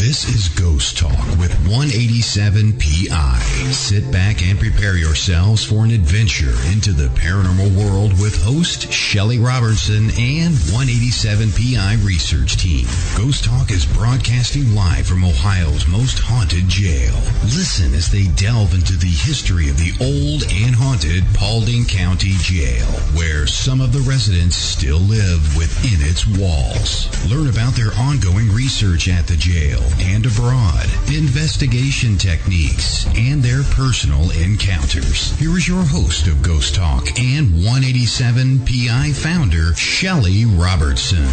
This is Ghost Talk with 187 PI. Sit back and prepare yourselves for an adventure into the paranormal world with host Shelly Roberton and 187 PI research team. Ghost Talk is broadcasting live from Ohio's most haunted jail. Listen as they delve into the history of the old and haunted Paulding County Jail, where some of the residents still live within its walls. Learn about their ongoing research at the jail and abroad, investigation techniques, and their personal encounters. Here is your host of Ghost Talk and 187 PI founder, Shelly Roberton.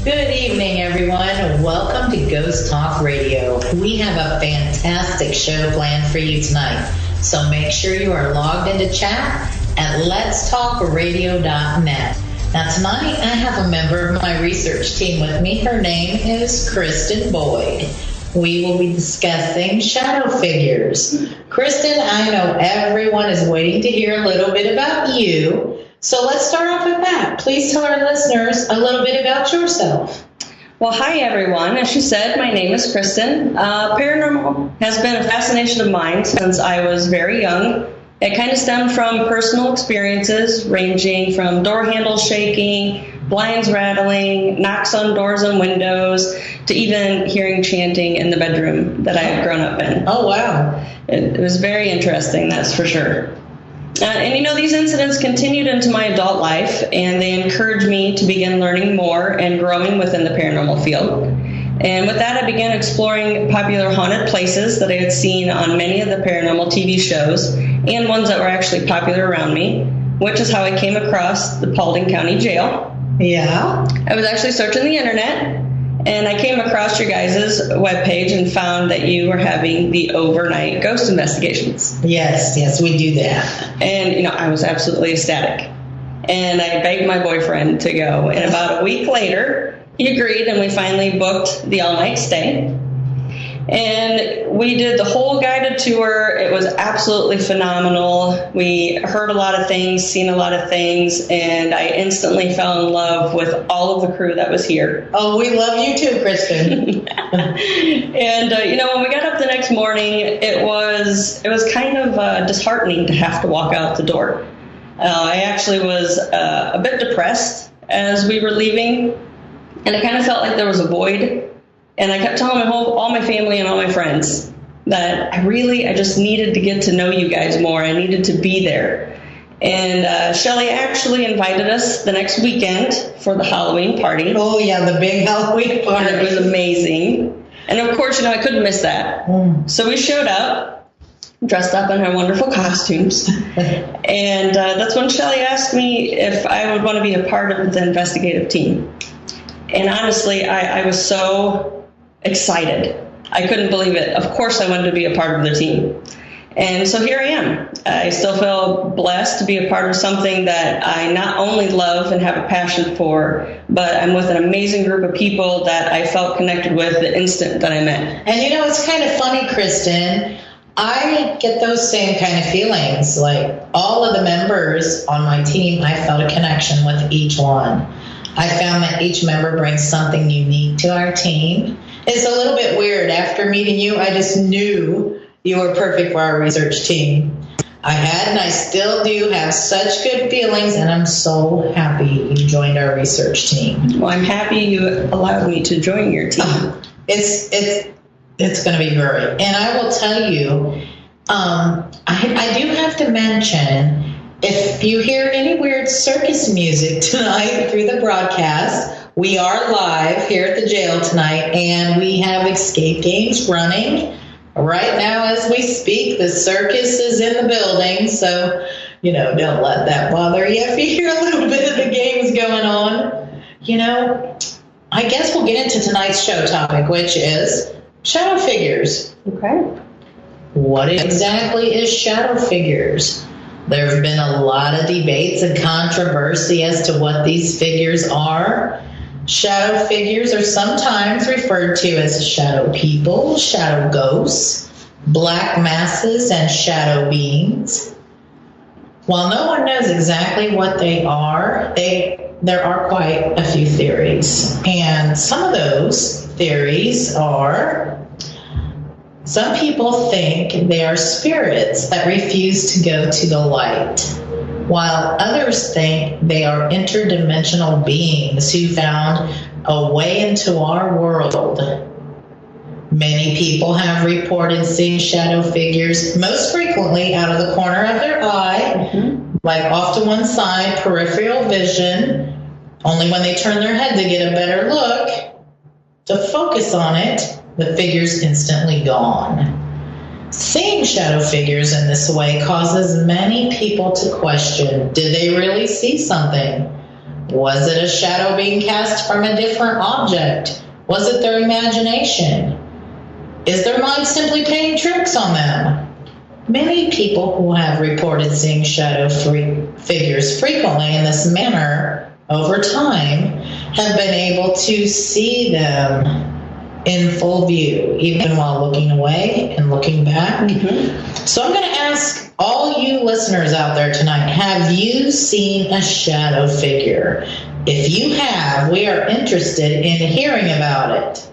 Good evening, everyone. Welcome to Ghost Talk Radio. We have a fantastic show planned for you tonight, so make sure you are logged into chat at letstalkradio.net. Now, tonight I have a member of my research team with me. Her name is Kristen Boyd. We will be discussing shadow figures. Kristen, I know everyone is waiting to hear a little bit about you. So let's start off with that. Please tell our listeners a little bit about yourself. Well, hi, everyone. As she said, my name is Kristen. Paranormal has been a fascination of mine since I was very young. It kind of stemmed from personal experiences ranging from door handles shaking, blinds rattling, knocks on doors and windows, to even hearing chanting in the bedroom that I had grown up in. Oh, wow. It was very interesting, that's for sure. And you know, these incidents continued into my adult life, and they encouraged me to begin learning more and growing within the paranormal field. And with that, I began exploring popular haunted places that I had seen on many of the paranormal TV shows and ones that were actually popular around me, which is how I came across the Paulding County Jail. Yeah. I was actually searching the internet, and I came across your guys' webpage and found that you were having the overnight ghost investigations. Yes, we do that. And, you know, I was absolutely ecstatic. And I begged my boyfriend to go. And about a week later, he agreed, and we finally booked the all-night stay. And we did the whole guided tour. It was absolutely phenomenal. We heard a lot of things, seen a lot of things, and I instantly fell in love with all of the crew that was here. Oh, we love you too, Kristen. And, you know, when we got up the next morning, it was kind of disheartening to have to walk out the door. I actually was a bit depressed as we were leaving, and I kind of felt like there was a void. And I kept telling all my family and all my friends that I just needed to get to know you guys more. I needed to be there. And Shelly actually invited us the next weekend for the Halloween party. Oh, yeah, the big Halloween party. And it was amazing. And, of course, you know, I couldn't miss that. So we showed up, dressed up in our wonderful costumes. And that's when Shelly asked me if I would want to be a part of the investigative team. And honestly, I was so excited. I couldn't believe it. Of course, I wanted to be a part of the team. And so here I am. I still feel blessed to be a part of something that I not only love and have a passion for, but I'm with an amazing group of people that I felt connected with the instant that I met. And you know, it's kind of funny, Kristen. I get those same kind of feelings. Like all of the members on my team, I felt a connection with each one. I found that each member brings something unique to our team. It's a little bit weird. After meeting you, I just knew you were perfect for our research team. I had and I still do have such good feelings, and I'm so happy you joined our research team. Well, I'm happy you allowed me to join your team. It's going to be great. And I will tell you, I do have to mention, if you hear any weird circus music tonight through the broadcast, we are live here at the jail tonight, and we have escape games running right now as we speak. The circus is in the building, so, you know, don't let that bother you if you hear a little bit of the games going on. You know, I guess we'll get into tonight's show topic, which is shadow figures. Okay. What exactly is shadow figures? There have been a lot of debates and controversy as to what these figures are. Shadow figures are sometimes referred to as shadow people, shadow ghosts, black masses, and shadow beings. While no one knows exactly what they are, there are quite a few theories. And some of those theories are, some people think they are spirits that refuse to go to the light, while others think they are interdimensional beings who found a way into our world. Many people have reported seeing shadow figures, most frequently out of the corner of their eye, like off to one side, peripheral vision. Only when they turn their head to get a better look, to focus on it, the figure's instantly gone. Seeing shadow figures in this way causes many people to question, did they really see something? Was it a shadow being cast from a different object? Was it their imagination? Is their mind simply playing tricks on them? Many people who have reported seeing shadow figures frequently in this manner over time have been able to see them in full view, even while looking away and looking back. So I'm going to ask all you listeners out there tonight, have you seen a shadow figure? If you have, we are interested in hearing about it.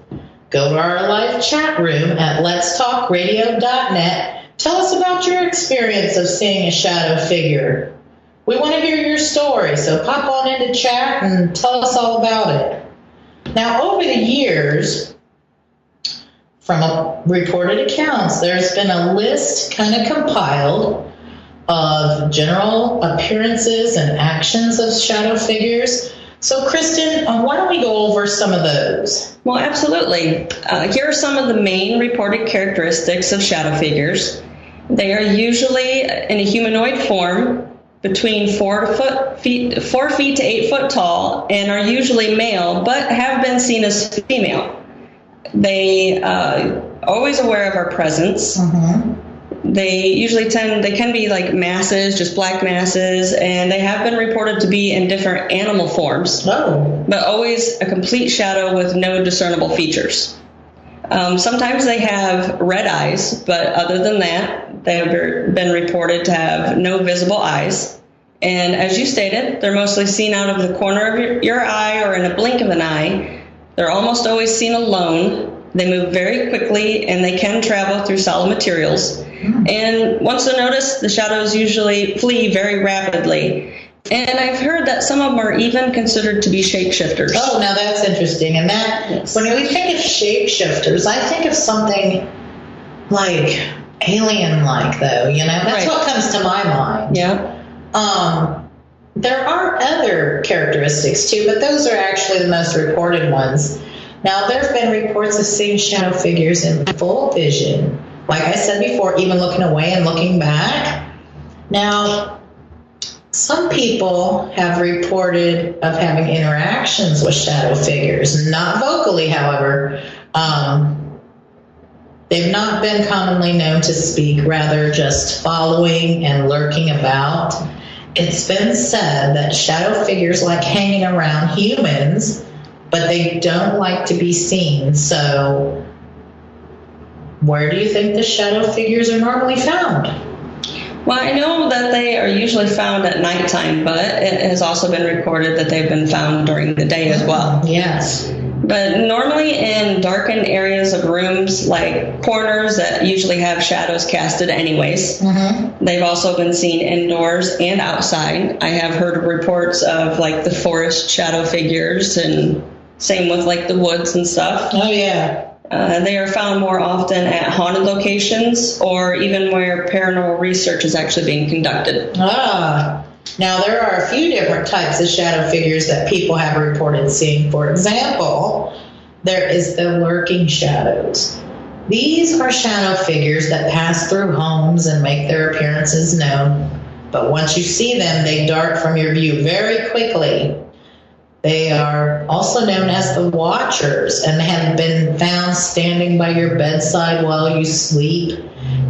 Go to our live chat room at letstalkradio.net. Tell us about your experience of seeing a shadow figure. We want to hear your story, so pop on into chat and tell us all about it. Now, over the years, from reported accounts, there's been a list kind of compiled of general appearances and actions of shadow figures. So, Kristen, why don't we go over some of those? Well, absolutely. Here are some of the main reported characteristics of shadow figures. They are usually in a humanoid form, between 4 feet to 8 foot tall, and are usually male, but have been seen as female. They are always aware of our presence. They can be like masses, just black masses, and they have been reported to be in different animal forms, but always a complete shadow with no discernible features. Sometimes they have red eyes, but other than that, they have been reported to have no visible eyes. And as you stated, they're mostly seen out of the corner of your eye or in a blink of an eye. They're almost always seen alone. They move very quickly, and they can travel through solid materials. And once they're noticed, the shadows usually flee very rapidly. And I've heard that some of them are even considered to be shapeshifters. Oh, now that's interesting. And that, yes. When we think of shapeshifters, I think of something like alien-like, though. You know, that's what comes to my mind. Yeah. There are other characteristics too, but those are actually the most reported ones. Now, there have been reports of seeing shadow figures in full vision. Like I said before, even looking away and looking back. Now, some people have reported of having interactions with shadow figures, not vocally, however. They've not been commonly known to speak, rather just following and lurking about. It's been said that shadow figures like hanging around humans, but they don't like to be seen. So, where do you think the shadow figures are normally found? Well, I know that they are usually found at nighttime, but it has also been recorded that they've been found during the day as well. Yes. But normally in darkened areas of rooms, like corners that usually have shadows casted anyways. They've also been seen indoors and outside. I have heard reports of like the forest shadow figures, and same with like the woods and stuff. Oh, yeah. They are found more often at haunted locations or even where paranormal research is actually being conducted. Now, there are a few different types of shadow figures that people have reported seeing. For example, there is the lurking shadows. These are shadow figures that pass through homes and make their appearances known. But once you see them, they dart from your view very quickly. They are also known as the Watchers and have been found standing by your bedside while you sleep,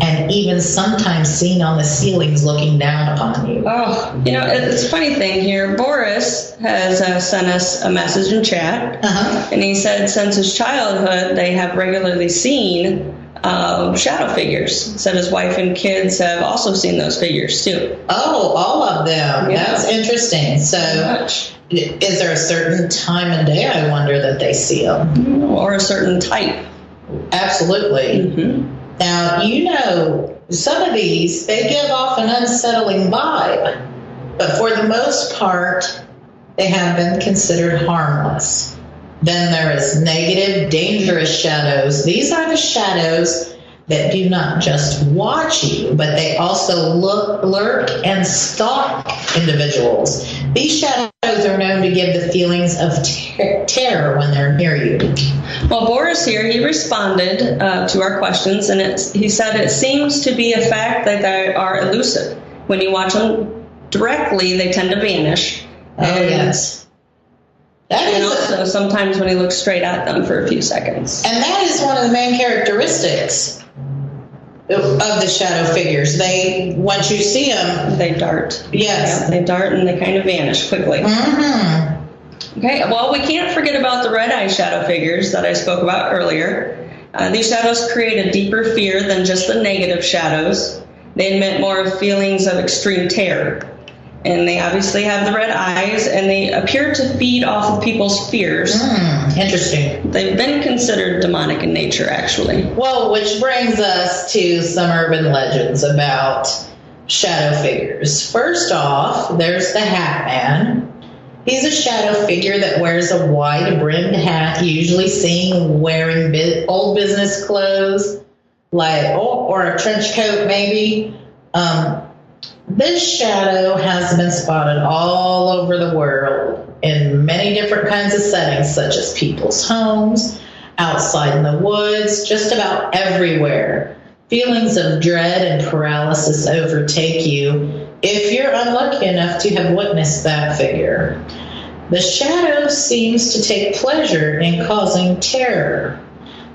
and even sometimes seen on the ceilings looking down upon you. Oh, you know, it's a funny thing here. Boris has sent us a message in chat, and he said since his childhood, they have regularly seen shadow figures. Said his wife and kids have also seen those figures too. Oh, all of them. Yeah. That's interesting. So is there a certain time of day, I wonder, that they see them? Or a certain type. Absolutely. Mm-hmm. Now, you know, some of these, they give off an unsettling vibe, but for the most part, they have been considered harmless. Then there is negative, dangerous shadows. These are the shadows that do not just watch you, but they also lurk and stalk individuals. These shadows are known to give the feelings of terror when they're near you. Well, Boris here, he responded to our questions, and he said it seems to be a fact that they are elusive. When you watch them directly, they tend to vanish. Oh, yes. And also sometimes when he looks straight at them for a few seconds. And that is one of the main characteristics of the shadow figures. Once you see them, they dart. Yes. Yeah, they dart and they kind of vanish quickly. Mm-hmm. Okay, well, we can't forget about the red-eye shadow figures that I spoke about earlier. These shadows create a deeper fear than just the negative shadows. They emit more of feelings of extreme terror. And they obviously have the red eyes, and they appear to feed off of people's fears. Interesting. They've been considered demonic in nature, actually. Well, which brings us to some urban legends about shadow figures. First off, there's the Hat Man. He's a shadow figure that wears a wide-brimmed hat, usually seen wearing old business clothes, or a trench coat, maybe. This shadow has been spotted all over the world in many different kinds of settings, such as people's homes, outside in the woods, just about everywhere. Feelings of dread and paralysis overtake you if you're unlucky enough to have witnessed that figure. The shadow seems to take pleasure in causing terror.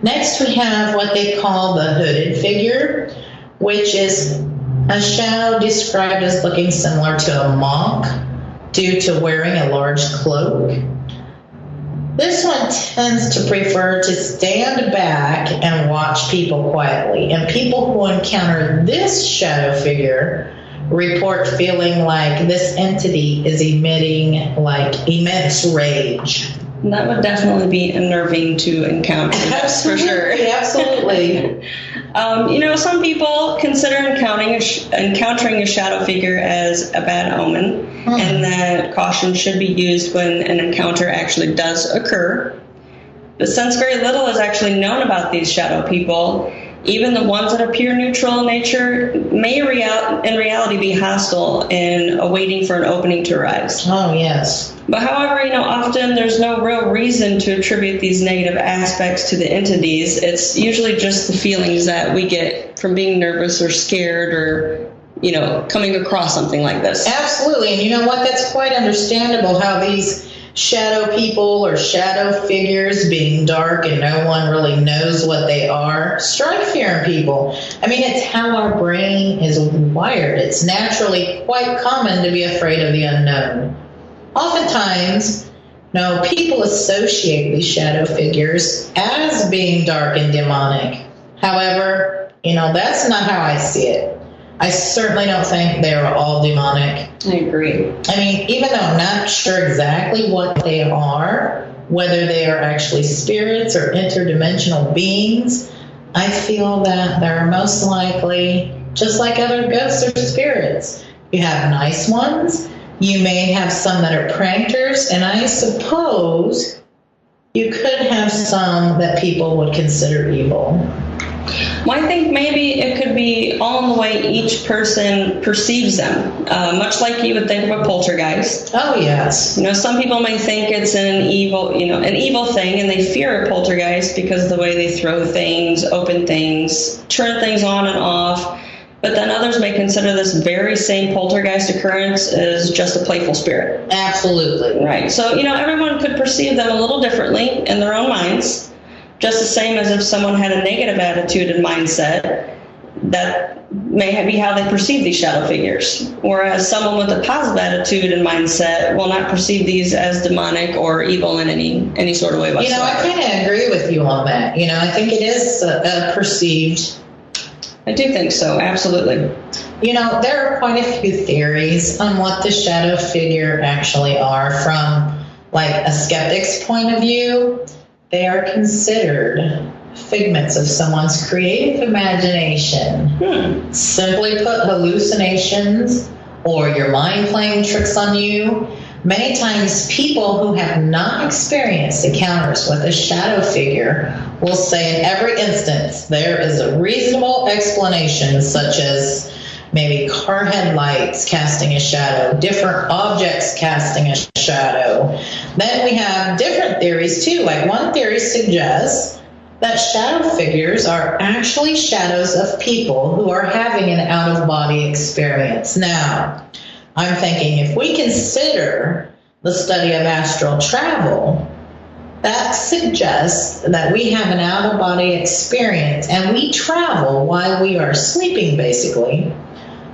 Next, we have what they call the hooded figure, which is a shadow described as looking similar to a monk due to wearing a large cloak. This one tends to prefer to stand back and watch people quietly, and people who encounter this shadow figure report feeling like this entity is emitting like immense rage. That would definitely be unnerving to encounter. That's for sure. Absolutely. Some people consider encountering a shadow figure as a bad omen, and that caution should be used when an encounter actually does occur. But since very little is actually known about these shadow people, even the ones that appear neutral in nature may in reality be hostile and awaiting for an opening to arise. Oh, yes. But however, often there's no real reason to attribute these negative aspects to the entities. It's usually just the feelings that we get from being nervous or scared or, coming across something like this. Absolutely. And you know what? That's quite understandable how these shadow people or shadow figures, being dark and no one really knows what they are, strike fear in people. I mean, it's how our brain is wired. It's naturally quite common to be afraid of the unknown. Oftentimes, people associate these shadow figures as being dark and demonic. However, that's not how I see it. I certainly don't think they are all demonic. I agree. I mean, even though I'm not sure exactly what they are, whether they are actually spirits or interdimensional beings, I feel that they're most likely just like other ghosts or spirits. You have nice ones. You may have some that are pranksters, and I suppose you could have some that people would consider evil. Well, I think maybe it could be all in the way each person perceives them, much like you would think of a poltergeist. Oh, yes. Some people may think it's an evil thing, and they fear a poltergeist because of the way they throw things, open things, turn things on and off. But then others may consider this very same poltergeist occurrence as just a playful spirit. Absolutely. Right. So, everyone could perceive them a little differently in their own minds. Just the same as if someone had a negative attitude and mindset, that may be how they perceive these shadow figures. Whereas someone with a positive attitude and mindset will not perceive these as demonic or evil in any sort of way whatsoever. I kind of agree with you on that. I think it is perceived. I do think so, absolutely. There are quite a few theories on what the shadow figure actually are. From like a skeptic's point of view, they are considered figments of someone's creative imagination. Simply put, hallucinations or your mind playing tricks on you. Many times people who have not experienced encounters with a shadow figure will say in every instance there is a reasonable explanation, such as maybe car headlights casting a shadow, different objects casting a shadow. Then we have different theories too. Like one theory suggests that shadow figures are actually shadows of people who are having an out-of-body experience. Now, I'm thinking if we consider the study of astral travel, that suggests that we have an out-of-body experience and we travel while we are sleeping, basically.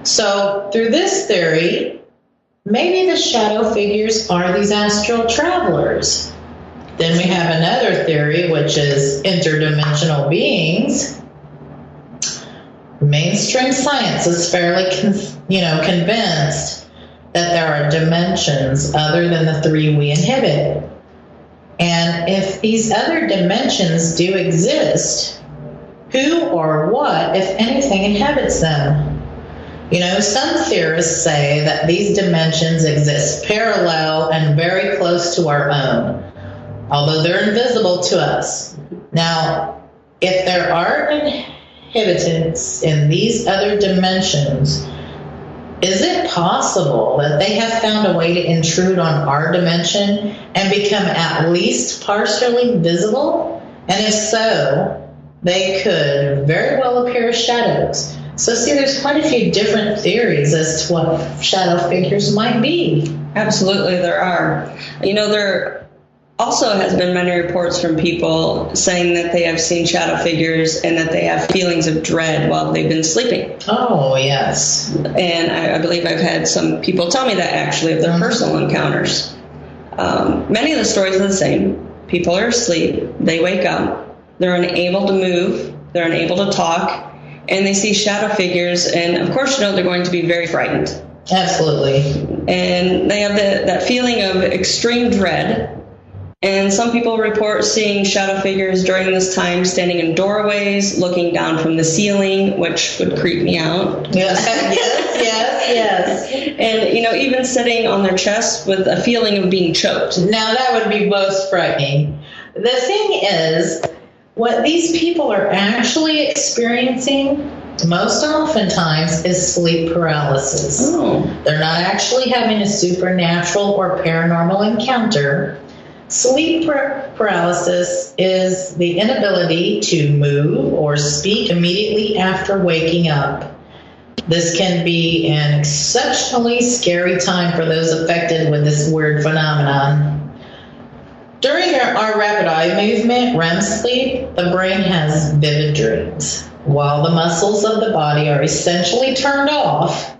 So through this theory, maybe the shadow figures are these astral travelers. Then we have another theory, which is interdimensional beings. Mainstream science is fairly, convinced that there are dimensions other than the three we inhabit. And if these other dimensions do exist, who or what, if anything, inhabits them? Some theorists say that these dimensions exist parallel and very close to our own, although they're invisible to us. Now, if there are inhabitants in these other dimensions, is it possible that they have found a way to intrude on our dimension and become at least partially visible? And if so, they could very well appear as shadows. So see, there's quite a few different theories as to what shadow figures might be. Absolutely, there are. There also has been many reports from people saying that they have seen shadow figures and that they have feelings of dread while they've been sleeping. Oh, yes. And I believe I've had some people tell me that actually of their personal encounters. Many of the stories are the same. People are asleep, they wake up, they're unable to move, they're unable to talk, and they see shadow figures, and of course they're going to be very frightened. Absolutely. And they have that feeling of extreme dread. And some people report seeing shadow figures during this time standing in doorways, looking down from the ceiling, which would creep me out. Yes. And, even sitting on their chest with a feeling of being choked. Now, that would be most frightening. The thing is, what these people are actually experiencing most oftentimes is sleep paralysis. Oh. They're not actually having a supernatural or paranormal encounter. Sleep paralysis is the inability to move or speak immediately after waking up. This can be an exceptionally scary time for those affected with this weird phenomenon. During our rapid eye movement, REM sleep, the brain has vivid dreams. While the muscles of the body are essentially turned off,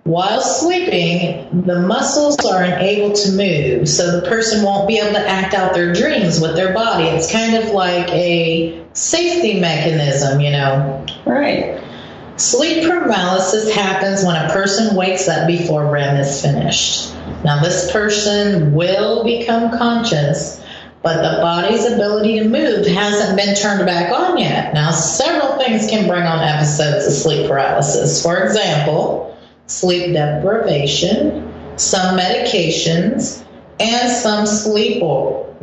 while sleeping, the muscles are unable to move, so the person won't be able to act out their dreams with their body. It's kind of like a safety mechanism, Right. Sleep paralysis happens when a person wakes up before REM is finished. Now, this person will become conscious, but the body's ability to move hasn't been turned back on yet. Now, several things can bring on episodes of sleep paralysis. For example, sleep deprivation, some medications, and some sleep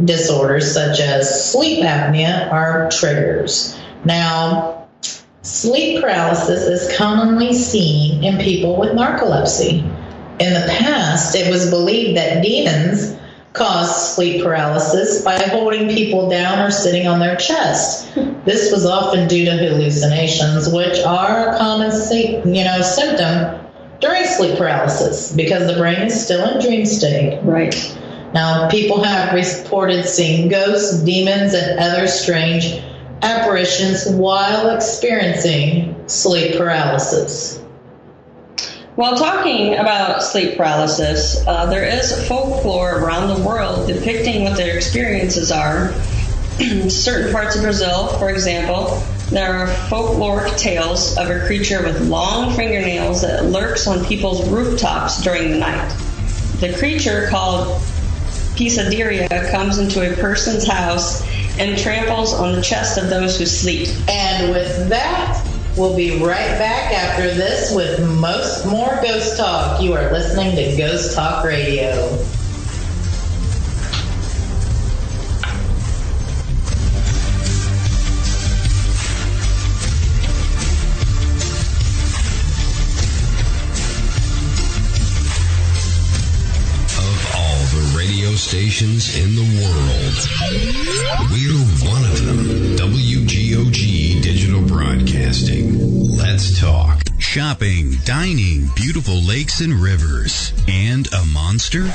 disorders such as sleep apnea are triggers. Now, sleep paralysis is commonly seen in people with narcolepsy. In the past, it was believed that demons caused sleep paralysis by holding people down or sitting on their chest. This was often due to hallucinations, which are a common symptom during sleep paralysis because the brain is still in dream state. Right. Now, people have reported seeing ghosts, demons, and other strange apparitions while experiencing sleep paralysis? While talking about sleep paralysis, there is folklore around the world depicting what their experiences are. Certain parts of Brazil, for example, there are folkloric tales of a creature with long fingernails that lurks on people's rooftops during the night. The creature, called Pesadilla, comes into a person's house and tramples on the chest of those who sleep. And with that, we'll be right back after this with more Ghost Talk. You are listening to Ghost Talk Radio. Stations in the world, we're one of them. WGOG Digital Broadcasting. Let's talk. Shopping, dining, beautiful lakes and rivers, and a monster?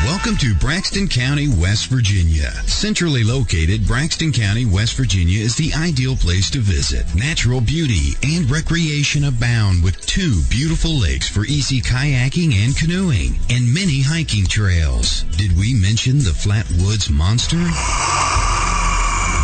Welcome to Braxton County, West Virginia. Centrally located, Braxton County, West Virginia is the ideal place to visit. Natural beauty and recreation abound with 2 beautiful lakes for easy kayaking and canoeing, and many hiking trails. Did we mention the Flatwoods Monster?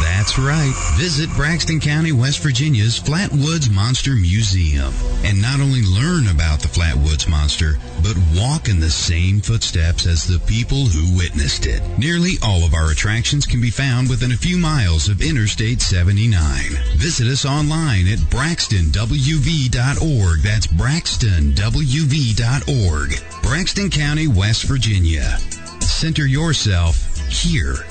That's right. Visit Braxton County, West Virginia's Flatwoods Monster Museum and not only learn about the Flatwoods Monster, but walk in the same footsteps as the people who witnessed it. Nearly all of our attractions can be found within a few miles of Interstate 79. Visit us online at braxtonwv.org. That's braxtonwv.org. Braxton County, West Virginia. Center yourself here.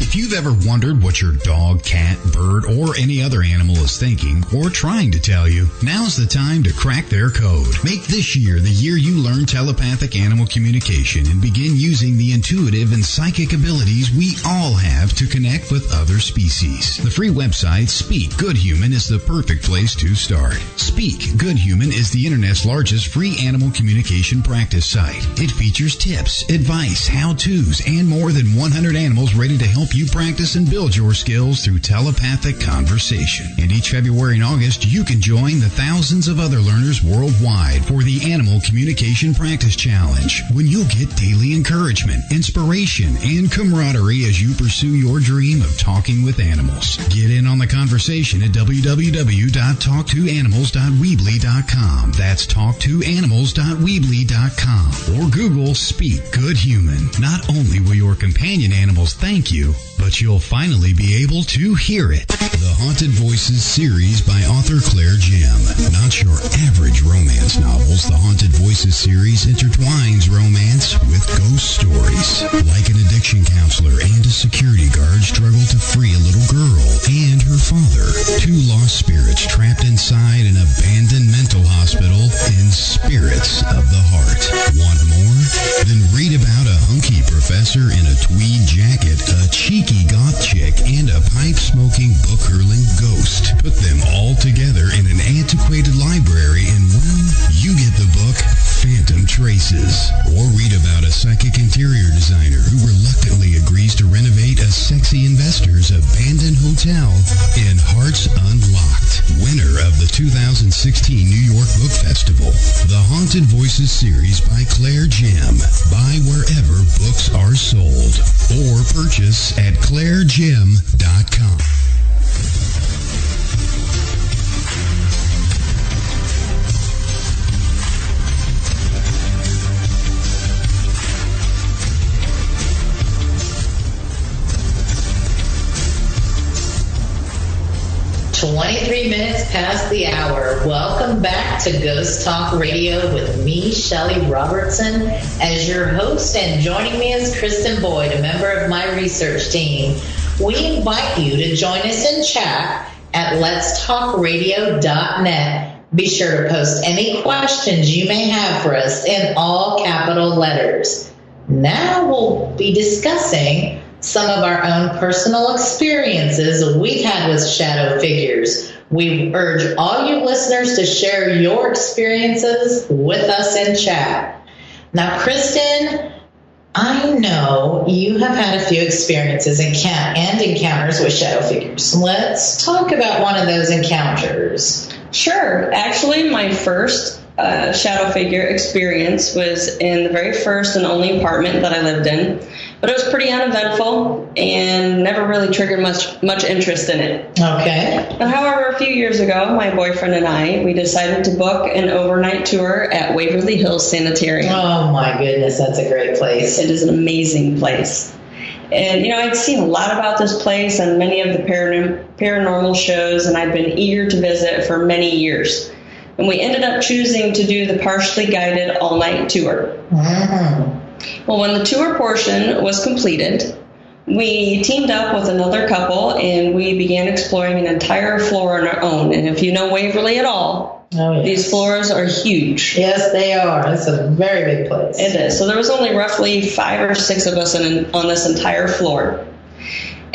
If you've ever wondered what your dog, cat, bird, or any other animal is thinking or trying to tell you, now's the time to crack their code. Make this year the year you learn telepathic animal communication and begin using the intuitive and psychic abilities we all have to connect with other species. The free website Speak Good Human is the perfect place to start. Speak Good Human is the internet's largest free animal communication practice site. It features tips, advice, how-tos, and more than 100 animals ready to help you practice and build your skills through telepathic conversation. And each February and August, you can join the thousands of other learners worldwide for the Animal Communication Practice Challenge, when you'll get daily encouragement, inspiration, and camaraderie as you pursue your dream of talking with animals. Get in on the conversation at www.talktoanimals.weebly.com. That's talktoanimals.weebly.com. Or Google Speak Good Human. Not only will your companion animals thank you, but you'll finally be able to hear it. The Haunted Voices series by author Claire Jim. Not your average romance novels, the Haunted Voices series intertwines romance with ghost stories. Like an addiction counselor and a security guard struggle to free a little girl and her father. 2 lost spirits trapped inside an abandoned mental hospital in Spirits of the Heart. Want more? Then read about a hunky professor in a tweed jacket, a cheeky goth chick, and a pipe-smoking, book-hurling ghost. Put them all together in an antiquated library and, well, you get the book Phantom Traces. Or read about a psychic interior designer who reluctantly agrees to renovate a sexy investor's abandoned hotel in Hearts Unlocked, winner of the 2016 New York Book Festival. The Haunted Voices series by Claire Jim. Buy wherever books are sold or purchase at clairegim.com. "23 minutes past the hour. Welcome back to Ghost Talk Radio with me, Shelly Roberton, as your host, and joining me is Kristen Boyd, a member of my research team. We invite you to join us in chat at letstalkradio.net. Be sure to post any questions you may have for us in all capital letters. Now we'll be discussing some of our own personal experiences we've had with shadow figures. We urge all you listeners to share your experiences with us in chat. Now, Kristen, I know you have had a few experiences and encounters with shadow figures. Let's talk about one of those encounters. Sure. Actually, my first shadow figure experience was in the very first and only apartment that I lived in. But it was pretty uneventful and never really triggered much interest in it. Okay. But however, a few years ago, my boyfriend and I, we decided to book an overnight tour at Waverly Hills Sanitarium. Oh my goodness, that's a great place. It is an amazing place. And, I'd seen a lot about this place on many of the paranormal shows, and I'd been eager to visit for many years. And we ended up choosing to do the partially guided all-night tour. Mm-hmm. Well, when the tour portion was completed, we teamed up with another couple and we began exploring an entire floor on our own. And if you know Waverly at all, These floors are huge. Yes, they are. It's a very big place. It is. So there was only roughly 5 or 6 of us on this entire floor.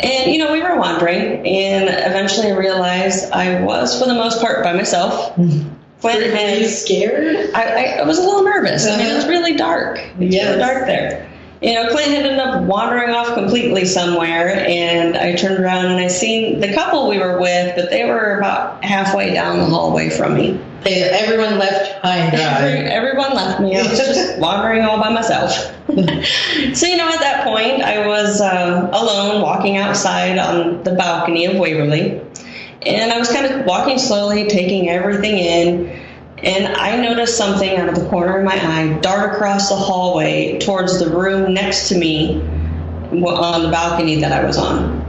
And, we were wandering, and eventually I realized I was, for the most part, by myself. Were you scared? I was a little nervous. I mean, it was really dark. It's really dark there. Clint had ended up wandering off completely somewhere, and I turned around and I seen the couple we were with, but they were about halfway down the hallway from me. Everyone left high and dry. Everyone left me. I was just wandering all by myself. So, at that point, I was alone walking outside on the balcony of Waverly, and I was kind of walking slowly, taking everything in. And I noticed something out of the corner of my eye dart across the hallway towards the room next to me on the balcony that I was on.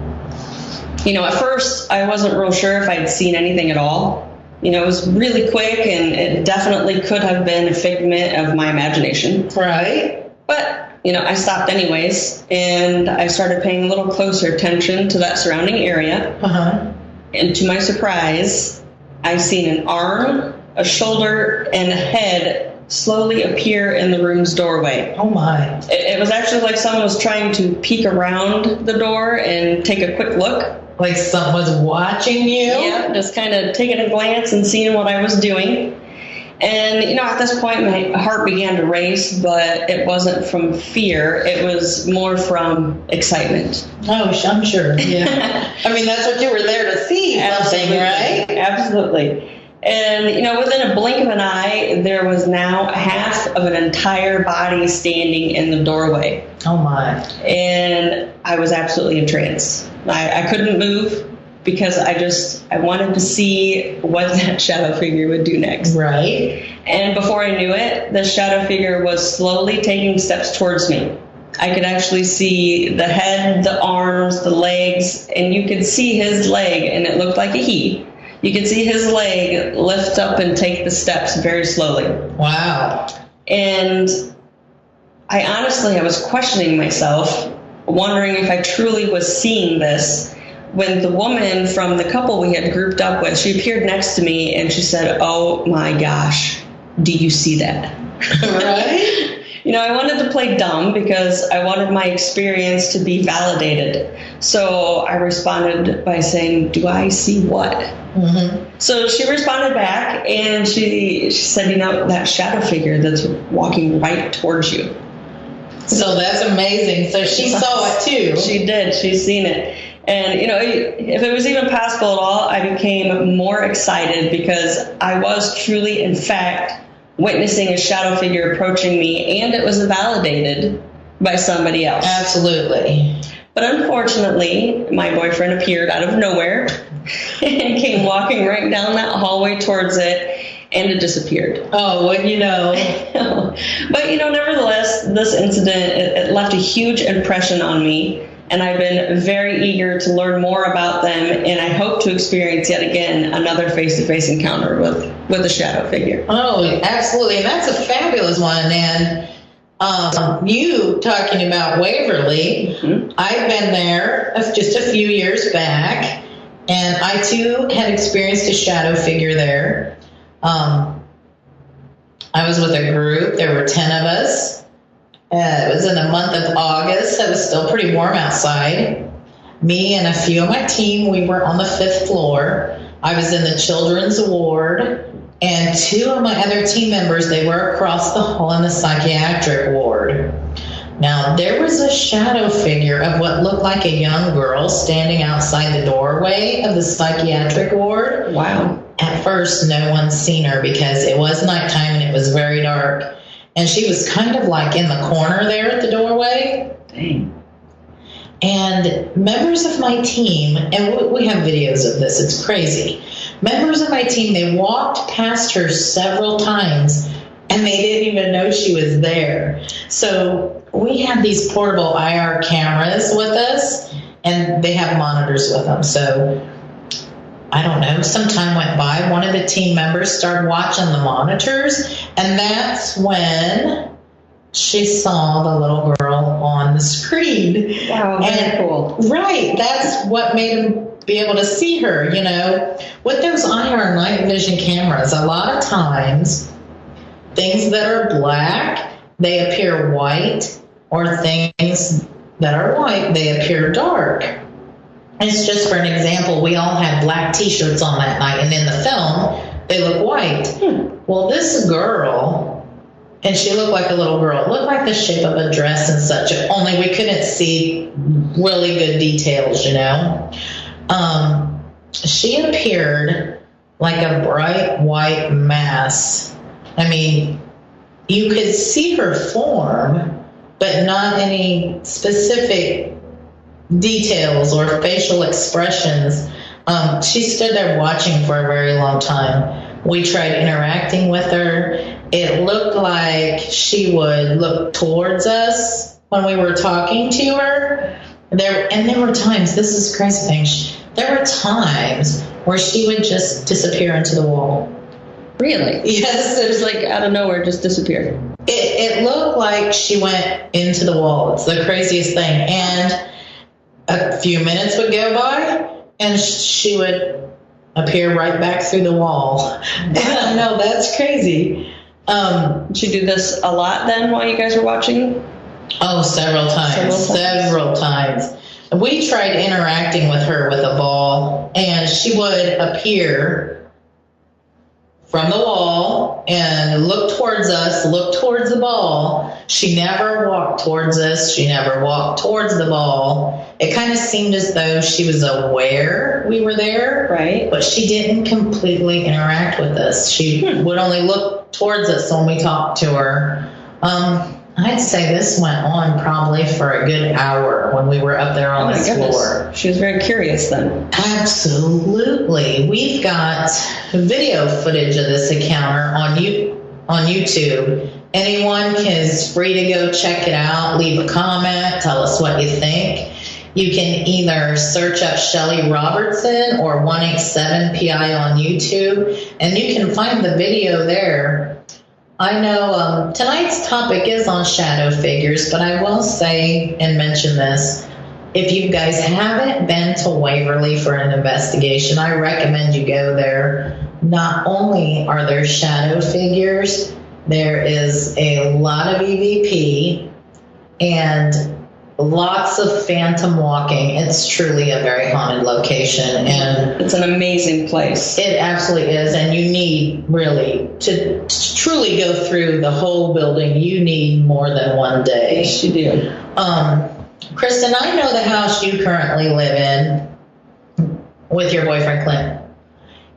At first, I wasn't real sure if I'd seen anything at all. It was really quick, and it definitely could have been a figment of my imagination. Right. But, I stopped anyways, and I started paying a little closer attention to that surrounding area. Uh-huh. And to my surprise, I seen an arm, a shoulder, and a head slowly appear in the room's doorway. Oh my. It was actually like someone was trying to peek around the door and take a quick look. Like someone was watching you? Yeah, just kind of taking a glance and seeing what I was doing. And, at this point, my heart began to race, but it wasn't from fear. It was more from excitement. Oh, I'm sure. Yeah. I mean, that's what you were there to see, something, right? Absolutely. And, within a blink of an eye, there was now half of an entire body standing in the doorway. Oh, my. And I was absolutely in trance. I couldn't move because I wanted to see what that shadow figure would do next. Right. And before I knew it, the shadow figure was slowly taking steps towards me. I could actually see the head, the arms, the legs, and you could see his leg, and it looked like a he. You could see his leg lift up and take the steps very slowly. Wow. And I was questioning myself, wondering if I truly was seeing this, when the woman from the couple we had grouped up with, she appeared next to me and she said, "Oh my gosh, do you see that?" Right? I wanted to play dumb because I wanted my experience to be validated. So I responded by saying, "Do I see what?" Mm-hmm. So she responded back and she said, "That shadow figure that's walking right towards you." So that's amazing. So she saw it too. She did. She's seen it. And, if it was even possible at all, I became more excited because I was truly, in fact, witnessing a shadow figure approaching me, and it was validated by somebody else. Absolutely. But unfortunately, my boyfriend appeared out of nowhere and came walking right down that hallway towards it, and it disappeared. Oh, well, But, nevertheless, this incident, it left a huge impression on me. And I've been very eager to learn more about them, and I hope to experience yet again another face-to-face encounter with a shadow figure. Oh, absolutely. And that's a fabulous one. And you talking about Waverly, mm-hmm. I've been there just a few years back, and I too had experienced a shadow figure there. I was with a group. There were 10 of us. It was in the month of August. It was still pretty warm outside. Me and a few of my team, we were on the 5th floor. I was in the children's ward, and 2 of my other team members, they were across the hall in the psychiatric ward. Now, there was a shadow figure of what looked like a young girl standing outside the doorway of the psychiatric ward. Wow. At first, no one's seen her because it was nighttime and it was very dark. And she was kind of like in the corner there at the doorway. Dang. And members of my team, and we have videos of this, it's crazy. Members of my team, they walked past her several times and they didn't even know she was there. So we have these portable IR cameras with us, and they have monitors with them. So I don't know, some time went by, one of the team members started watching the monitors, and that's when she saw the little girl on the screen. Wow, very cool. Right, that's what made him be able to see her, you know. With those IR night vision cameras, a lot of times, things that are black, they appear white, or things that are white, they appear dark. It's just for an example, we all had black t-shirts on that night, and in the film, they look white. Well, this girl, and she looked like a little girl, looked like the shape of a dress and such, only we couldn't see really good details, you know. She appeared like a bright white mass. I mean, you could see her form, but not any specific details or facial expressions. She stood there watching for a very long time. We tried interacting with her. It looked like she would look towards us when we were talking to her. There were times, this is the crazy thing, there were times where she would just disappear into the wall. Really? Yes. It was like out of nowhere, just disappeared. It looked like she went into the wall. It's the craziest thing. And a few minutes would go by, and she would appear right back through the wall. And I know, that's crazy. Did you do this a lot then while you guys were watching? Oh, several times. We tried interacting with her with a ball, and she would appear from the wall and look towards us, look towards the ball. She never walked towards us. She never walked towards the ball. It kind of seemed as though she was aware we were there, right? But she didn't completely interact with us. She would only look towards us when we talked to her. I'd say this went on probably for a good hour when we were up there on this floor. She was very curious then. Absolutely. We've got video footage of this encounter on YouTube. Anyone is free to go check it out, leave a comment, tell us what you think. You can either search up Shelly Roberton or 187PI on YouTube, and you can find the video there. I know tonight's topic is on shadow figures, but I will say and mention this. If you guys haven't been to Waverly for an investigation, I recommend you go there. Not only are there shadow figures, there is a lot of EVP and lots of phantom walking. It's truly a very haunted location, and it's an amazing place. It absolutely is, and you need really to truly go through the whole building. You need more than one day. Yes, you do. Kristen, I know the house you currently live in with your boyfriend Clint.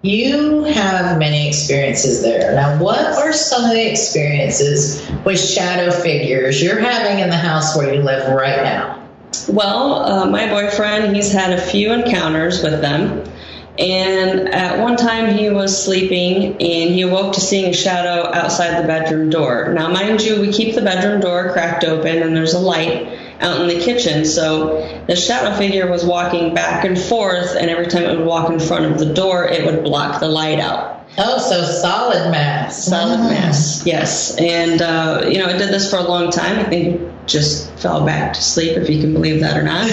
You have many experiences there. Now, what are some of the experiences with shadow figures you're having in the house where you live right now? Well, my boyfriend, he's had a few encounters with them. And at one time he was sleeping and he awoke to seeing a shadow outside the bedroom door. Now, mind you, we keep the bedroom door cracked open and there's a light out in the kitchen. So the shadow figure was walking back and forth, and every time it would walk in front of the door, it would block the light out. Oh, so solid mass. Solid mass, yes. And, it did this for a long time. I think it just fell back to sleep, if you can believe that or not.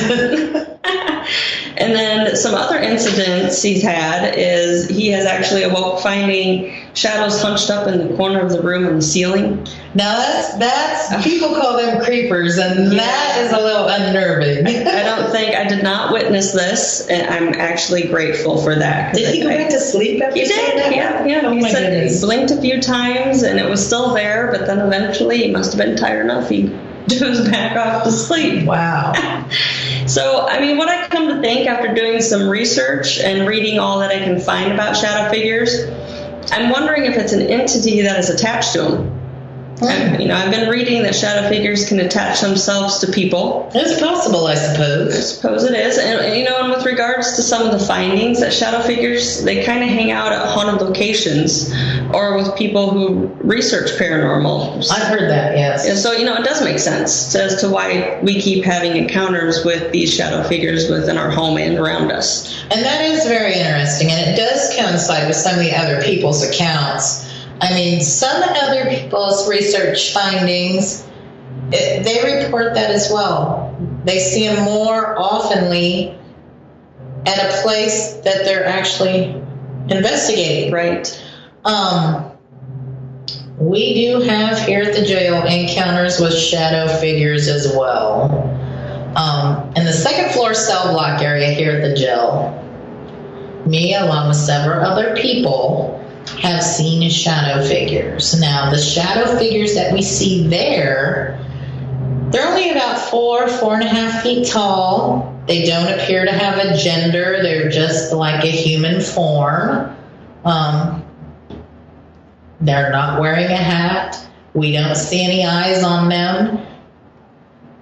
And then some other incidents he's had is he has actually awoke finding shadows hunched up in the corner of the room on the ceiling. Now that's people call them creepers, and that is a little unnerving. I did not witness this, and I'm actually grateful for that. Did he go back to sleep after He did, yeah. Oh, he my said goodness. He blinked a few times, and it was still there, but then eventually he must have been tired enough. He doze back off to sleep. Wow. So, I mean, what I come to think after doing some research and reading all that I can find about shadow figures, I'm wondering if it's an entity that is attached to them. I've been reading that shadow figures can attach themselves to people. It's possible, I suppose. I suppose it is. And with regards to some of the findings, that shadow figures, they kind of hang out at haunted locations or with people who research paranormal. I've heard that, yes. And so, it does make sense as to why we keep having encounters with these shadow figures within our home and around us. And that is very interesting, and it does coincide with some of the other people's accounts. I mean, some other people's research findings, they report that as well. They see them more oftenly at a place that they're actually investigating. Right. We do have here at the jail encounters with shadow figures as well. In the second floor cell block area here at the jail, me along with several other people have seen shadow figures. Now, the shadow figures that we see there, they're only about 4.5 feet tall. They don't appear to have a gender. They're just like a human form. They're not wearing a hat. We don't see any eyes on them.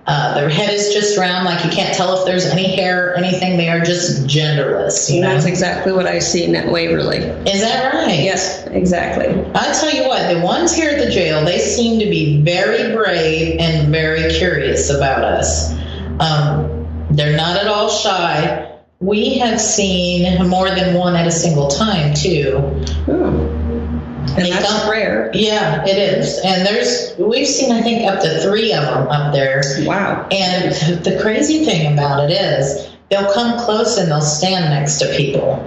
Their head is just round, like you can't tell if there's any hair or anything. They are just genderless. That's exactly what I see in Waverly. Is that right? Yes, exactly. I'll tell you what, the ones here at the jail, they seem to be very brave and very curious about us. They're not at all shy. We have seen more than one at a single time, too. And that's rare. Yeah, it is. And we've seen, I think, up to 3 of them up there. Wow. And the crazy thing about it is they'll come close and they'll stand next to people.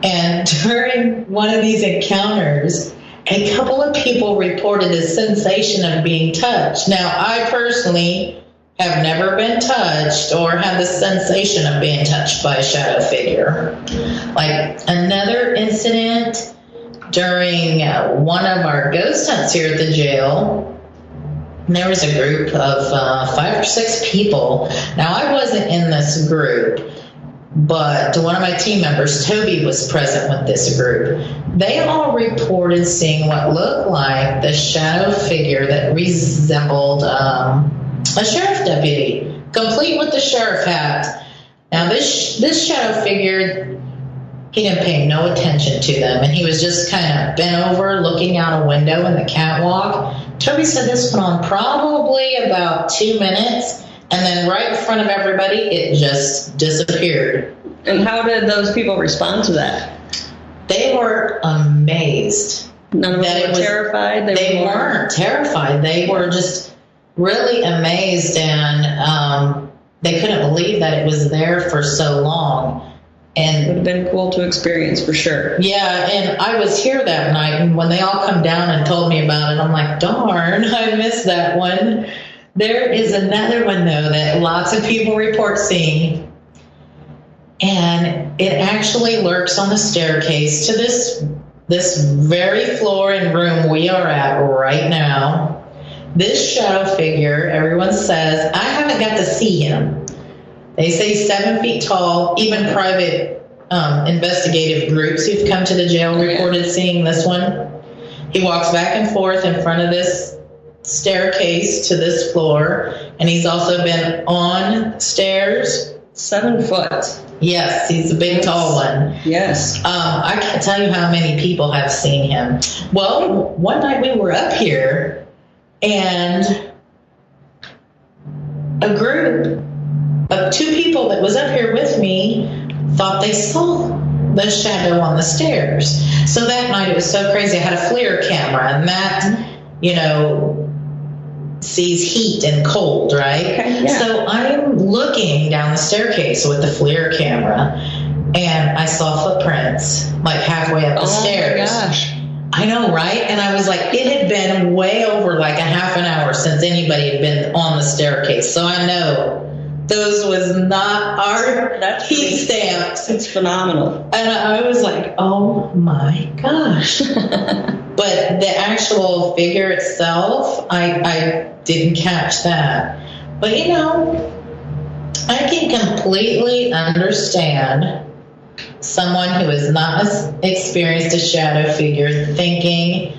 And during one of these encounters, a couple of people reported the sensation of being touched. Now, I personally have never been touched or had the sensation of being touched by a shadow figure. Like another incident during one of our ghost hunts here at the jail, there was a group of 5 or 6 people. Now, I wasn't in this group, but one of my team members, Toby, was present with this group. They all reported seeing what looked like the shadow figure that resembled a sheriff deputy, complete with the sheriff hat. Now, this shadow figure, he didn't pay no attention to them, and he was just kind of bent over looking out a window in the catwalk. Toby said this went on probably about 2 minutes, and then right in front of everybody, it just disappeared. And how did those people respond to that? They were amazed. None of them were terrified? They weren't terrified. They were just really amazed, and they couldn't believe that it was there for so long. And it would have been cool to experience for sure. Yeah, and I was here that night, and when they all come down and told me about it, I'm like, darn, I missed that one. There is another one, though, that lots of people report seeing, and it actually lurks on the staircase to this very floor and room we are at right now. This shadow figure, everyone says, I haven't got to see him. They say 7 feet tall. Even private investigative groups who've come to the jail reported seeing this one. He walks back and forth in front of this staircase to this floor, and he's also been on stairs. 7 foot. Yes, he's a big, tall one. Yes. I can't tell you how many people have seen him. Well, one night we were up here, and a group of 2 people that was up here with me thought they saw the shadow on the stairs. So that night it was so crazy. I had a FLIR camera, and that, sees heat and cold, right? Okay, yeah. So I'm looking down the staircase with the FLIR camera, and I saw footprints like halfway up the stairs. Oh my gosh. I know, right? And I was like, it had been way over like a half an hour since anybody had been on the staircase. So I know Those was not our heat stamps. It's phenomenal. And I was like, oh my gosh. But the actual figure itself, I didn't catch that. But you know, I can completely understand someone who has not experienced a shadow figure thinking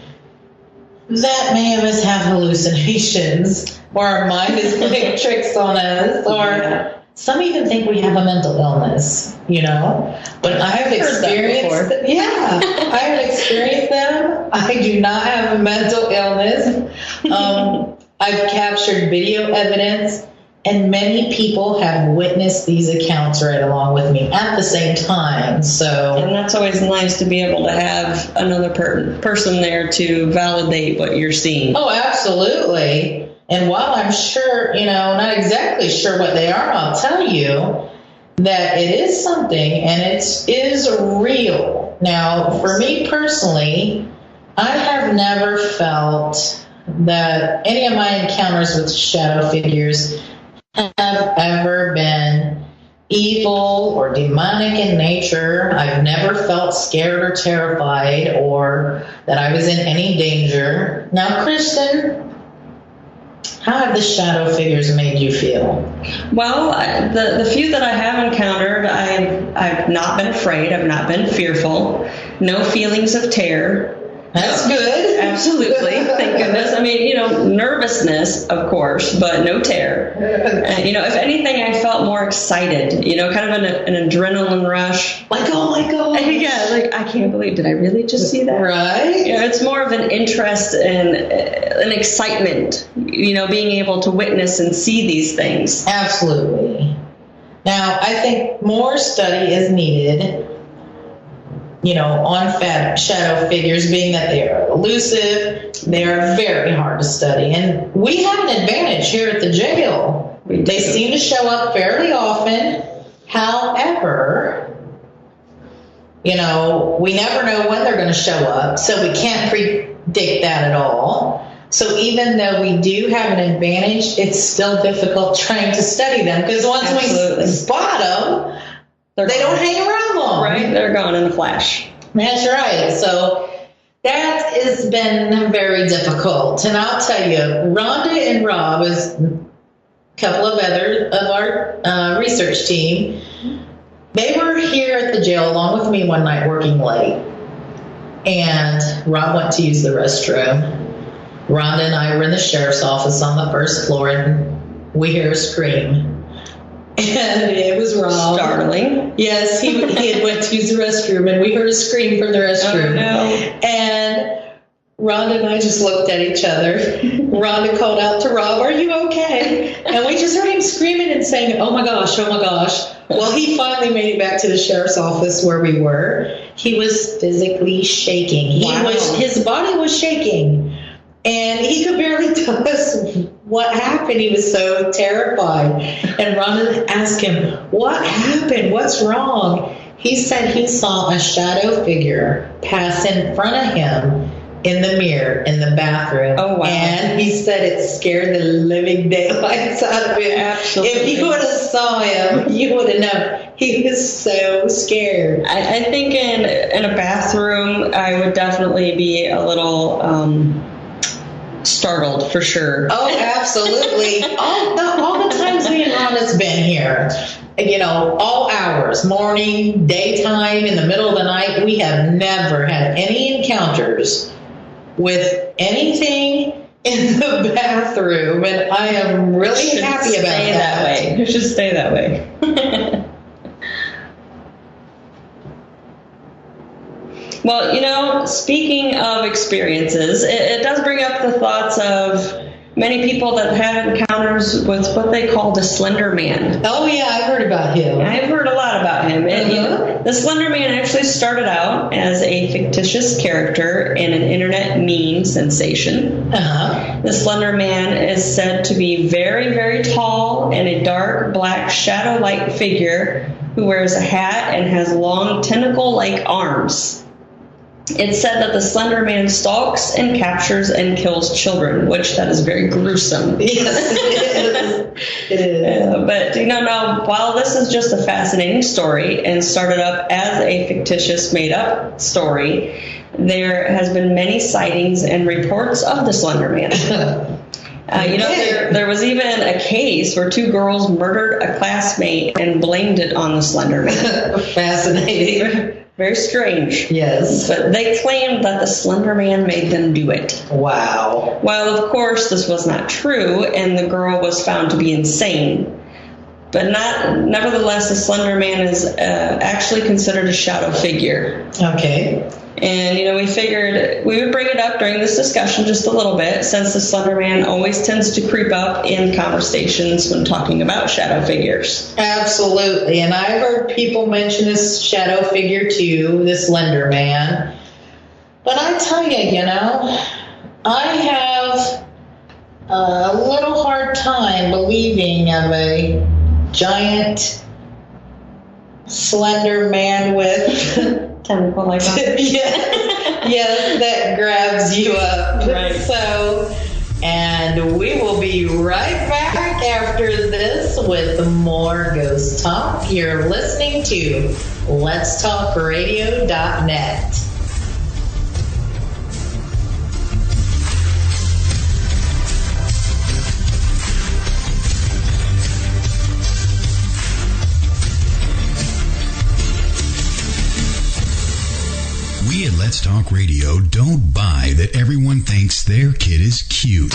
that many of us have hallucinations, or our mind is playing tricks on us, or some even think we have a mental illness, you know. But I have experienced, I have experienced them. I do not have a mental illness. I've captured video evidence, and many people have witnessed these accounts right along with me at the same time. So, and that's always nice to be able to have another person there to validate what you're seeing. Oh, absolutely. And while I'm sure, you know, not exactly sure what they are, I'll tell you that it is something, and it is real. Now, for me personally, I have never felt that any of my encounters with shadow figures have ever been evil or demonic in nature. I've never felt scared or terrified, or that I was in any danger. Now, Kristen, how have the shadow figures made you feel? Well, the few that I have encountered, I've not been afraid. I've not been fearful. No feelings of terror. That's good. Absolutely. Thank goodness. I mean, you know, nervousness, of course, but no terror. You know, if anything, I felt more excited, you know, kind of an adrenaline rush. Like, oh my God. Yeah, like, I can't believe, did I really just see that? Right. You know, it's more of an interest and an excitement, you know, being able to witness and see these things. Absolutely. Now, I think more study is needed, you know, on shadow figures, being that they are elusive, they are very hard to study. And we have an advantage here at the jail. They seem to show up fairly often. However, you know, we never know when they're going to show up, so we can't predict that at all. So even though we do have an advantage, it's still difficult trying to study them, because once we spot them, they don't hang around long. Right? They're gone in a flash. That's right. So that has been very difficult. And I'll tell you, Rhonda and Rob, is a couple of other of our research team, they were here at the jail along with me one night working late. And Rob went to use the restroom. Rhonda and I were in the sheriff's office on the first floor, and we hear a scream. And it was Rob. Startling. Yes, he had went to use the restroom, and we heard a scream from the restroom. Oh, no. And Rhonda and I just looked at each other. Rhonda called out to Rob, "Are you okay?" And we just heard him screaming and saying, "Oh my gosh, oh my gosh." Well, he finally made it back to the sheriff's office where we were. He was physically shaking. Wow. His body was shaking. And he could barely tell us what happened. He was so terrified. And Rhonda asked him, "What happened? What's wrong?" He said he saw a shadow figure pass in front of him in the mirror in the bathroom. Oh, wow. And he said it scared the living daylights out of him. Absolutely. If you would have saw him, you would have known. He was so scared. I think in a bathroom, I would definitely be a little startled, for sure. Oh, absolutely. all the times me and Rhonda's been here, you know, all hours, morning, daytime, in the middle of the night, we have never had any encounters with anything in the bathroom, and I am really happy about that. It should stay that way. Well, you know, speaking of experiences, it does bring up the thoughts of many people that have encounters with what they call the Slender Man. Oh, yeah, I've heard about him. I've heard a lot about him. And, you know, the Slender Man actually started out as a fictitious character in an internet meme sensation. The Slender Man is said to be very, very tall and a dark black shadow-like figure who wears a hat and has long tentacle-like arms. It's said that the Slender Man stalks and captures and kills children, which that is very gruesome. Yes, it is. But now, while this is just a fascinating story and started up as a fictitious, made-up story, there has been many sightings and reports of the Slender Man. There was even a case where 2 girls murdered a classmate and blamed it on the Slender Man. Fascinating. Very strange. Yes. But they claimed that the Slender Man made them do it. Wow. While, of course, this was not true, and the girl was found to be insane. But nevertheless, the Slender Man is actually considered a shadow figure. Okay. And, we figured we would bring it up during this discussion just a little bit, since the Slender Man always tends to creep up in conversations when talking about shadow figures. Absolutely. And I've heard people mention this shadow figure too, this Slender Man. But I tell you, I have a little hard time believing of a giant slender man with tentacle like that. yes, that grabs you up. Right. So, and we will be right back after this with more Ghost Talk. You're listening to letstalkradio.net. We at Let's Talk Radio don't buy that everyone thinks their kid is cute.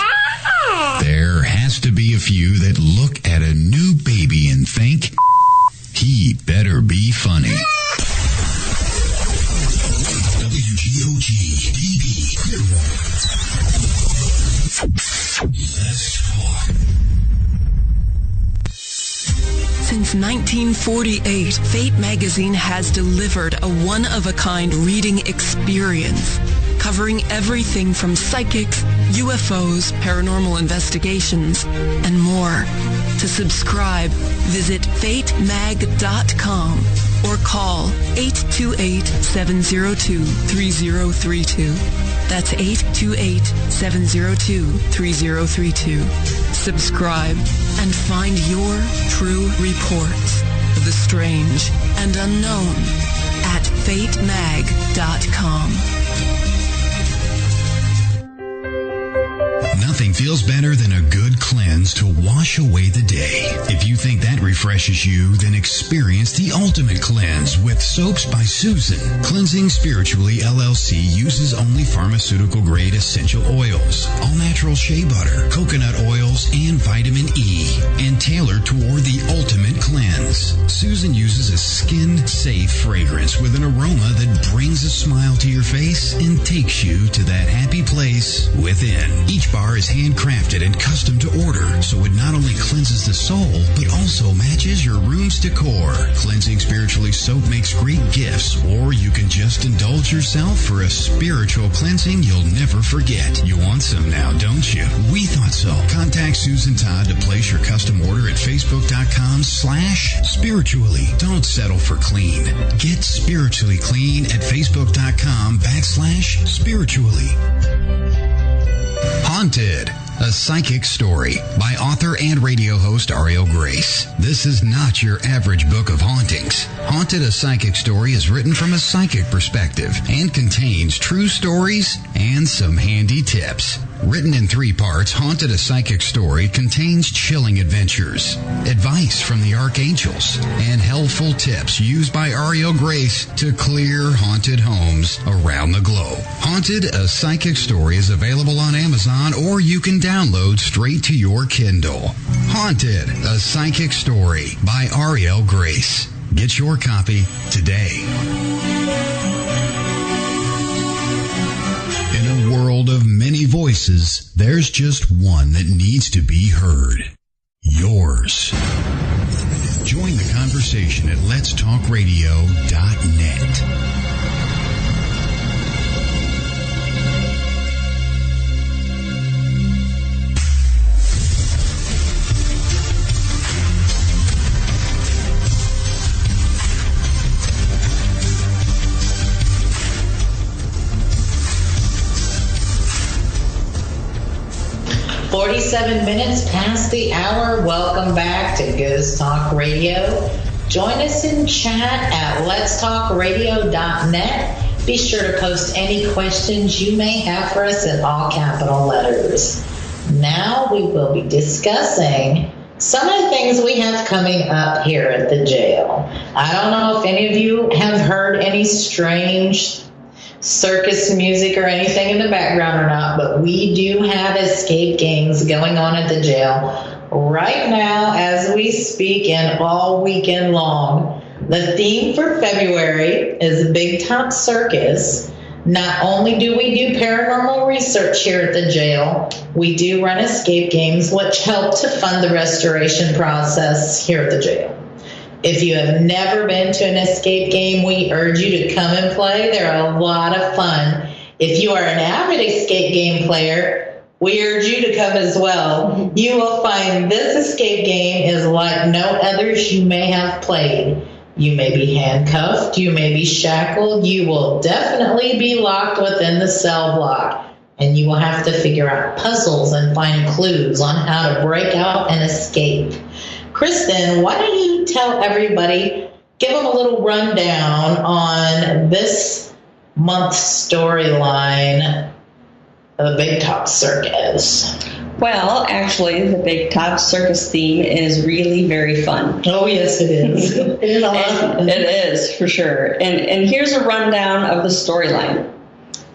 There has to be a few that look at a new baby and think, he better be funny. WGOG DB Let's Talk. Since 1948, Fate magazine has delivered a one-of-a-kind reading experience, covering everything from psychics, UFOs, paranormal investigations, and more. To subscribe, visit fatemag.com or call 828-702-3032. That's 828-702-3032. Subscribe and find your true reports of the strange and unknown at fatemag.com. Nothing feels better than a good cleanse to wash away the day. If you think that refreshes you, then experience the ultimate cleanse with Soaps by Susan. Cleansing Spiritually LLC uses only pharmaceutical-grade essential oils, all-natural shea butter, coconut oils, and vitamin E, and tailored toward the ultimate cleanse. Susan uses a skin-safe fragrance with an aroma that brings a smile to your face and takes you to that happy place within. Each bar is handcrafted and custom to order, so it not only cleanses the soul, but also matches your room's decor. Cleansing Spiritually soap makes great gifts, or you can just indulge yourself for a spiritual cleansing you'll never forget. You want some now, don't you? We thought so. Contact Susan Todd to place your custom order at facebook.com/spiritually. Don't settle for clean. Get spiritually clean at facebook.com/spiritually. Haunted, a psychic story by author and radio host Ariel Grace. This is not your average book of hauntings. Haunted, a psychic story is written from a psychic perspective and contains true stories and some handy tips. Written in 3 parts, Haunted, a Psychic Story contains chilling adventures, advice from the archangels, and helpful tips used by Ariel Grace to clear haunted homes around the globe. Haunted, a Psychic Story is available on Amazon, or you can download straight to your Kindle. Haunted, a Psychic Story by Ariel Grace. Get your copy today. In a world of many voices, there's just one that needs to be heard. Yours. Join the conversation at letstalkradio.net. 47 minutes past the hour. Welcome back to Ghost Talk Radio. Join us in chat at letstalkradio.net. Be sure to post any questions you may have for us in all capital letters. Now we will be discussing some of the things we have coming up here at the jail. I don't know if any of you have heard any strange circus music or anything in the background or not, but we do have escape games going on at the jail right now as we speak and all weekend long. The theme for February is Big Top Circus. Not only do we do paranormal research here at the jail, we do run escape games which help to fund the restoration process here at the jail. If you have never been to an escape game, we urge you to come and play. They're a lot of fun. If you are an avid escape game player, we urge you to come as well. You will find this escape game is like no others you may have played. You may be handcuffed, you may be shackled, you will definitely be locked within the cell block, and you will have to figure out puzzles and find clues on how to break out and escape. Kristen, why don't you tell everybody, give them a little rundown on this month's storyline of the Big Top Circus. Well, actually, the Big Top Circus theme is really very fun. Oh, yes, it is. It is a lot of fun. It is, for sure. And here's a rundown of the storyline.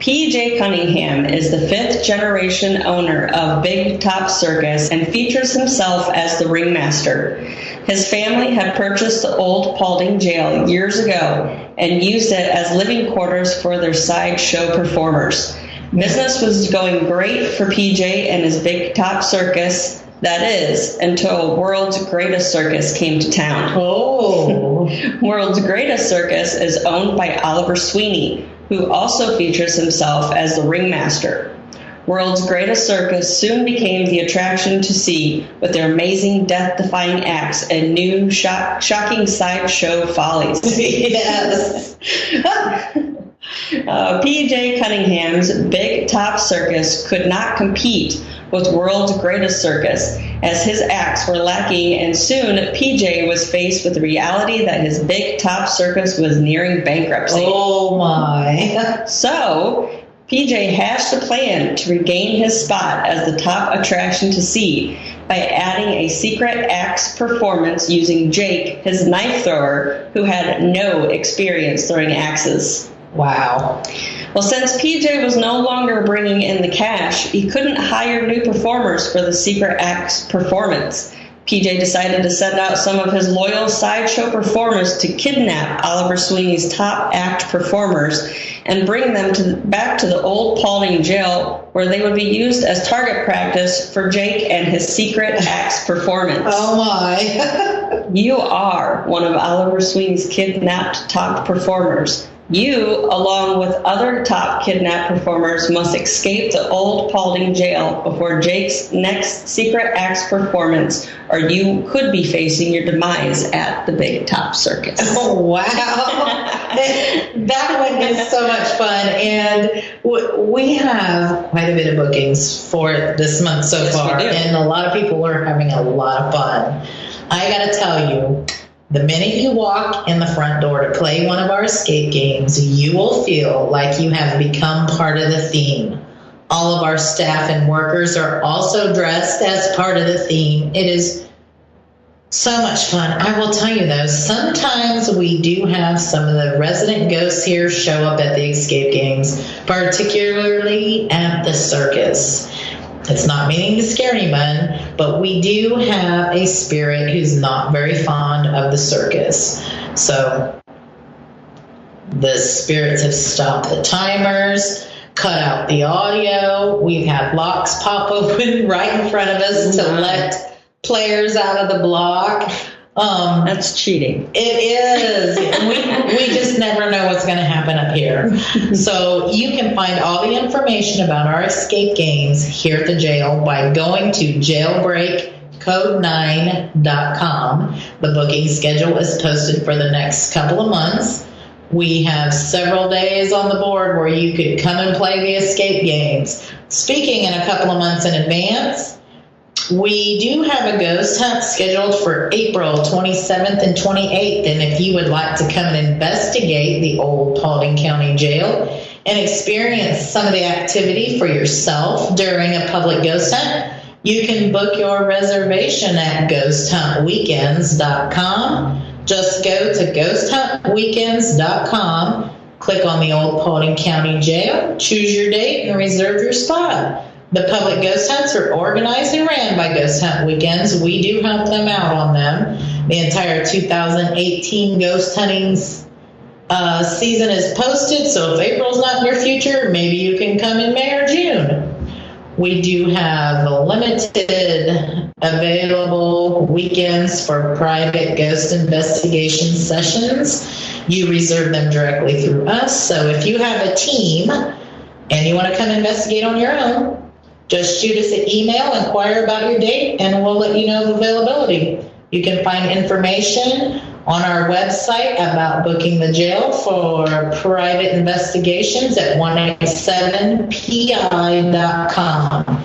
P.J. Cunningham is the 5th generation owner of Big Top Circus and features himself as the ringmaster. His family had purchased the old Paulding jail years ago and used it as living quarters for their sideshow performers. Business was going great for PJ and his Big Top Circus, that is, until World's Greatest Circus came to town. Oh. World's Greatest Circus is owned by Oliver Sweeney, who also features himself as the ringmaster. World's Greatest Circus soon became the attraction to see with their amazing death-defying acts and new shocking sideshow follies. Yes. P.J. Cunningham's Big Top Circus could not compete with World's Greatest Circus, as his acts were lacking, and soon P.J. was faced with the reality that his Big Top Circus was nearing bankruptcy. Oh, my. So, P.J. hatched a plan to regain his spot as the top attraction to see by adding a secret axe performance using Jake, his knife thrower, who had no experience throwing axes. Wow. Well, since PJ was no longer bringing in the cash, he couldn't hire new performers for the secret axe performance. PJ decided to send out some of his loyal sideshow performers to kidnap Oliver Sweeney's top act performers and bring them back to the old Paulding jail, where they would be used as target practice for Jake and his secret axe performance. Oh, my. You are one of Oliver Sweeney's kidnapped top performers. You, along with other top kidnapped performers, must escape the old Paulding jail before Jake's next secret acts performance, or you could be facing your demise at the Big Top Circus. Oh, wow. That one is so much fun. And we have quite a bit of bookings for it this month so far. And a lot of people are having a lot of fun. I got to tell you, the minute you walk in the front door to play one of our escape games, you will feel like you have become part of the theme. All of our staff and workers are also dressed as part of the theme. It is so much fun. I will tell you, though, sometimes we do have some of the resident ghosts here show up at the escape games, particularly at the circus. It's not meaning to scare anyone, but we do have a spirit who's not very fond of the circus. So the spirits have stopped the timers, cut out the audio. We've had locks pop open right in front of us to let players out of the block. That's cheating. It is. We just never know what's going to happen up here. So you can find all the information about our escape games here at the jail by going to jailbreakcode9.com. The booking schedule is posted for the next couple of months. We have several days on the board where you could come and play the escape games. Speaking in a couple of months in advance, We do have a ghost hunt scheduled for April 27th and 28th, and if you would like to come and investigate the old Paulding County Jail and experience some of the activity for yourself during a public ghost hunt, you can book your reservation at ghosthuntweekends.com. Just go to ghosthuntweekends.com, click on the old Paulding County Jail, choose your date, and reserve your spot. The public ghost hunts are organized and ran by Ghost Hunt Weekends. We do help them out on them. The entire 2018 ghost hunting season is posted, so if April's not in your future, maybe you can come in May or June. We do have limited available weekends for private ghost investigation sessions. You reserve them directly through us, so if you have a team and you want to come investigate on your own, just shoot us an email, inquire about your date, and we'll let you know of availability. You can find information on our website about booking the jail for private investigations at 187pi.com.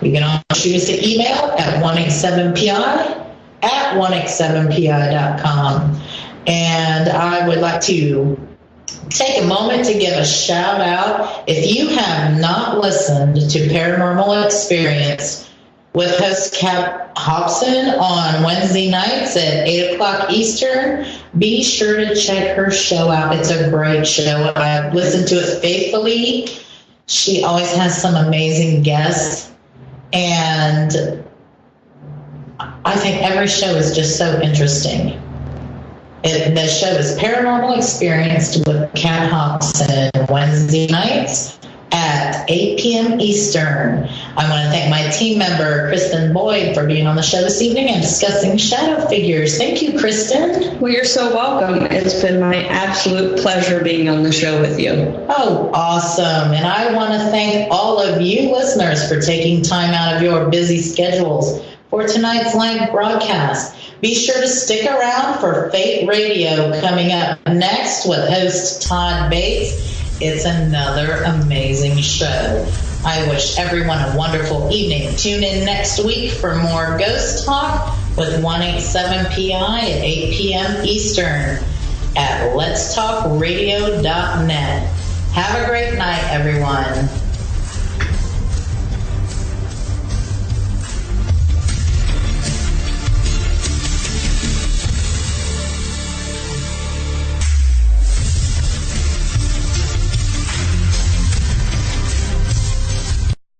You can also shoot us an email at 187pi@187pi.com. And I would like to take a moment to give a shout out. If you have not listened to Paranormal Experience with host Cap Hobson on Wednesday nights at 8 o'clock Eastern, be sure to check her show out. It's a great show. I've listened to it faithfully. She always has some amazing guests. And I think every show is just so interesting. The show is Paranormal Experience with Kat Hobson Wednesday nights at 8 p.m. Eastern. I want to thank my team member, Kristen Boyd, for being on the show this evening and discussing shadow figures. Thank you, Kristen. Well, you're so welcome. It's been my absolute pleasure being on the show with you. Oh, awesome. And I want to thank all of you listeners for taking time out of your busy schedules for tonight's live broadcast. Be sure to stick around for Fate Radio coming up next with host Todd Bates. It's another amazing show. I wish everyone a wonderful evening. Tune in next week for more Ghost Talk with 187PI at 8 p.m. Eastern at letstalkradio.net. Have a great night, everyone.